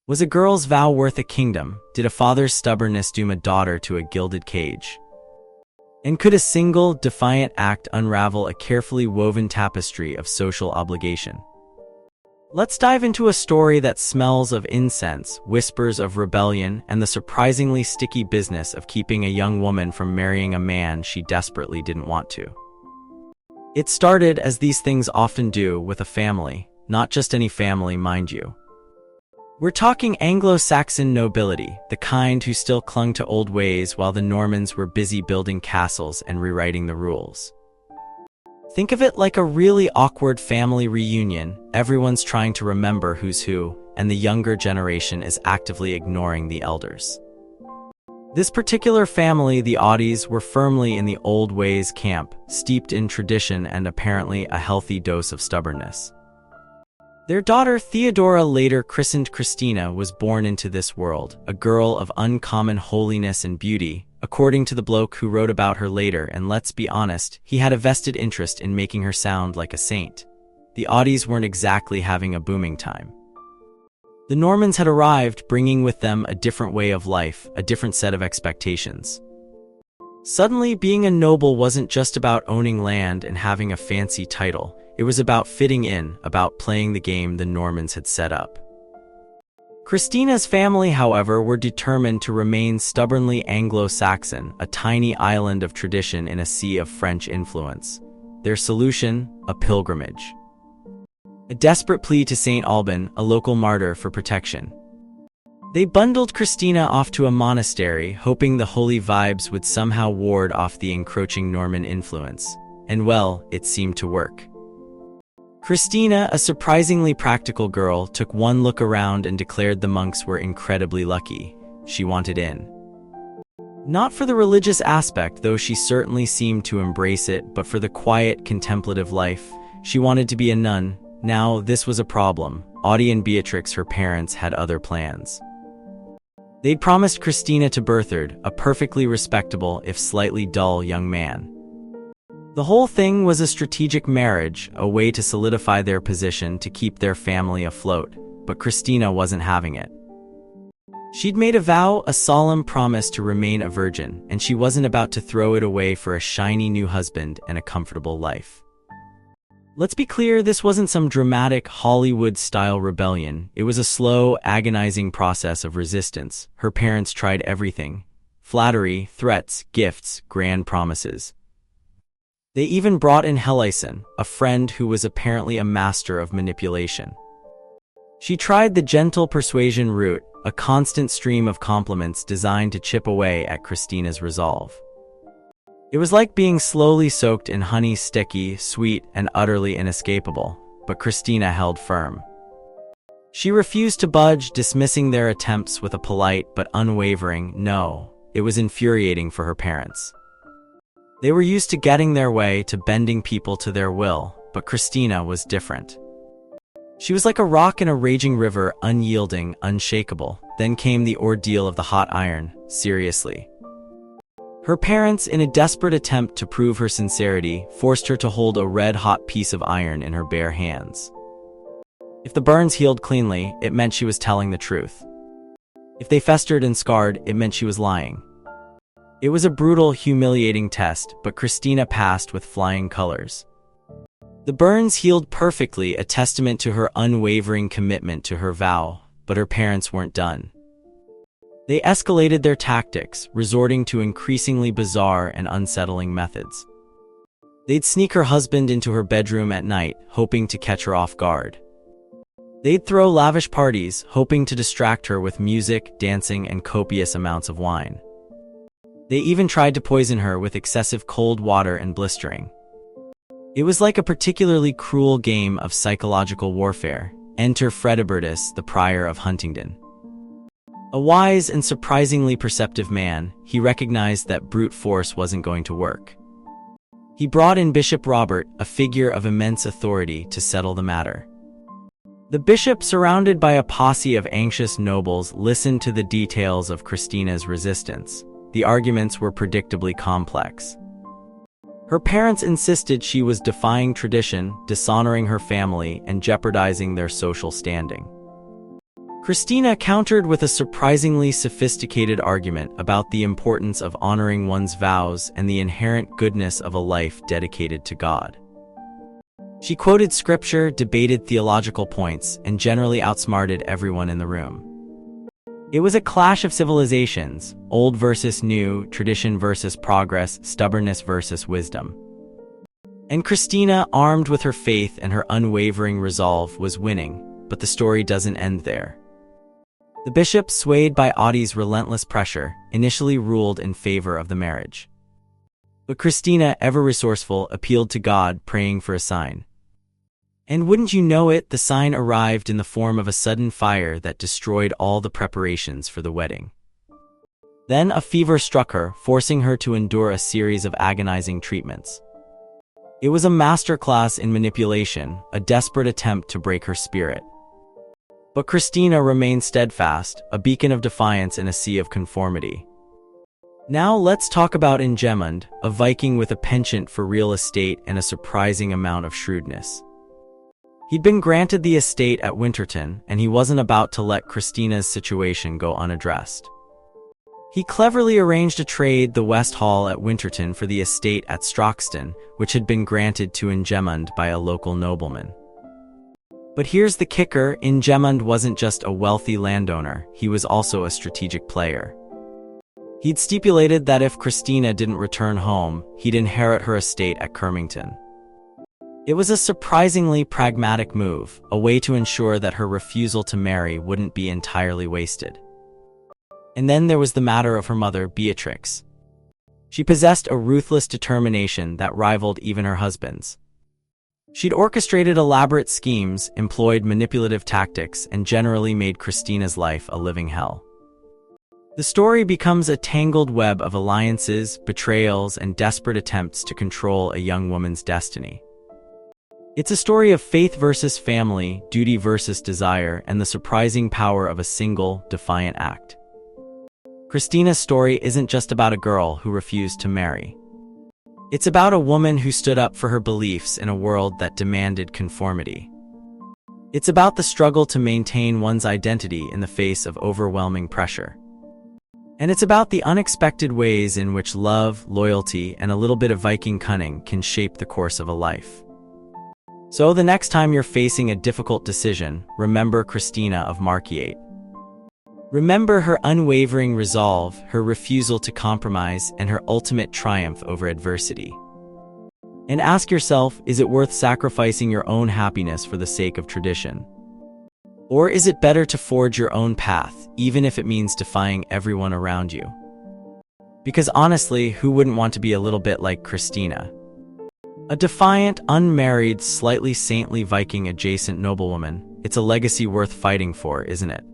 Was a girl's vow worth a kingdom? Did a father's stubbornness doom a daughter to a gilded cage? And could a single, defiant act unravel a carefully woven tapestry of social obligation? Let's dive into a story that smells of incense, whispers of rebellion, and the surprisingly sticky business of keeping a young woman from marrying a man she desperately didn't want to. It started, as these things often do, with a family. Not just any family, mind you. We're talking Anglo-Saxon nobility, the kind who still clung to old ways while the Normans were busy building castles and rewriting the rules. Think of it like a really awkward family reunion. Everyone's trying to remember who's who, and the younger generation is actively ignoring the elders. This particular family, the Auttis, were firmly in the old ways camp, steeped in tradition and apparently a healthy dose of stubbornness. Their daughter Theodora, later christened Christina, was born into this world, a girl of uncommon holiness and beauty, according to the bloke who wrote about her later, and let's be honest, he had a vested interest in making her sound like a saint. The Auttis weren't exactly having a booming time. The Normans had arrived, bringing with them a different way of life, a different set of expectations. Suddenly, being a noble wasn't just about owning land and having a fancy title. It was about fitting in, about playing the game the Normans had set up. Christina's family, however, were determined to remain stubbornly Anglo-Saxon, a tiny island of tradition in a sea of French influence. Their solution? A pilgrimage. A desperate plea to St. Alban, a local martyr, for protection. They bundled Christina off to a monastery, hoping the holy vibes would somehow ward off the encroaching Norman influence. And well, it seemed to work. Christina, a surprisingly practical girl, took one look around and declared the monks were incredibly lucky. She wanted in. Not for the religious aspect, though she certainly seemed to embrace it, but for the quiet, contemplative life. She wanted to be a nun. Now, this was a problem. Audie and Beatrix, her parents, had other plans. They'd promised Christina to Burthred, a perfectly respectable, if slightly dull, young man. The whole thing was a strategic marriage, a way to solidify their position, to keep their family afloat, but Christina wasn't having it. She'd made a vow, a solemn promise to remain a virgin, and she wasn't about to throw it away for a shiny new husband and a comfortable life. Let's be clear, this wasn't some dramatic Hollywood-style rebellion. It was a slow, agonizing process of resistance. Her parents tried everything: flattery, threats, gifts, grand promises. They even brought in Helison, a friend who was apparently a master of manipulation. She tried the gentle persuasion route, a constant stream of compliments designed to chip away at Christina's resolve. It was like being slowly soaked in honey, sticky, sweet, and utterly inescapable, but Christina held firm. She refused to budge, dismissing their attempts with a polite but unwavering no. It was infuriating for her parents. They were used to getting their way, to bending people to their will, but Christina was different. She was like a rock in a raging river, unyielding, unshakable. Then came the ordeal of the hot iron, seriously. Her parents, in a desperate attempt to prove her sincerity, forced her to hold a red-hot piece of iron in her bare hands. If the burns healed cleanly, it meant she was telling the truth. If they festered and scarred, it meant she was lying. It was a brutal, humiliating test, but Christina passed with flying colors. The burns healed perfectly, a testament to her unwavering commitment to her vow, but her parents weren't done. They escalated their tactics, resorting to increasingly bizarre and unsettling methods. They'd sneak her husband into her bedroom at night, hoping to catch her off guard. They'd throw lavish parties, hoping to distract her with music, dancing, and copious amounts of wine. They even tried to poison her with excessive cold water and blistering. It was like a particularly cruel game of psychological warfare. Enter Fredebertus, the prior of Huntingdon. A wise and surprisingly perceptive man, he recognized that brute force wasn't going to work. He brought in Bishop Robert, a figure of immense authority, to settle the matter. The bishop, surrounded by a posse of anxious nobles, listened to the details of Christina's resistance. The arguments were predictably complex. Her parents insisted she was defying tradition, dishonoring her family, and jeopardizing their social standing. Christina countered with a surprisingly sophisticated argument about the importance of honoring one's vows and the inherent goodness of a life dedicated to God. She quoted scripture, debated theological points, and generally outsmarted everyone in the room. It was a clash of civilizations, old versus new, tradition versus progress, stubbornness versus wisdom. And Christina, armed with her faith and her unwavering resolve, was winning, but the story doesn't end there. The bishop, swayed by Auttis' relentless pressure, initially ruled in favor of the marriage. But Christina, ever resourceful, appealed to God, praying for a sign. And wouldn't you know it, the sign arrived in the form of a sudden fire that destroyed all the preparations for the wedding. Then a fever struck her, forcing her to endure a series of agonizing treatments. It was a masterclass in manipulation, a desperate attempt to break her spirit. But Christina remained steadfast, a beacon of defiance in a sea of conformity. Now let's talk about Ingemund, a Viking with a penchant for real estate and a surprising amount of shrewdness. He'd been granted the estate at Winterton, and he wasn't about to let Christina's situation go unaddressed. He cleverly arranged to trade the West Hall at Winterton for the estate at Stroxton, which had been granted to Ingemund by a local nobleman. But here's the kicker, Ingemund wasn't just a wealthy landowner, he was also a strategic player. He'd stipulated that if Christina didn't return home, he'd inherit her estate at Kermington. It was a surprisingly pragmatic move, a way to ensure that her refusal to marry wouldn't be entirely wasted. And then there was the matter of her mother, Beatrix. She possessed a ruthless determination that rivaled even her husband's. She'd orchestrated elaborate schemes, employed manipulative tactics, and generally made Christina's life a living hell. The story becomes a tangled web of alliances, betrayals, and desperate attempts to control a young woman's destiny. It's a story of faith versus family, duty versus desire, and the surprising power of a single, defiant act. Christina's story isn't just about a girl who refused to marry. It's about a woman who stood up for her beliefs in a world that demanded conformity. It's about the struggle to maintain one's identity in the face of overwhelming pressure. And it's about the unexpected ways in which love, loyalty, and a little bit of Viking cunning can shape the course of a life. So the next time you're facing a difficult decision, remember Christina of Markyate. Remember her unwavering resolve, her refusal to compromise, and her ultimate triumph over adversity. And ask yourself, is it worth sacrificing your own happiness for the sake of tradition? Or is it better to forge your own path, even if it means defying everyone around you? Because honestly, who wouldn't want to be a little bit like Christina? A defiant, unmarried, slightly saintly Viking-adjacent noblewoman. It's a legacy worth fighting for, isn't it?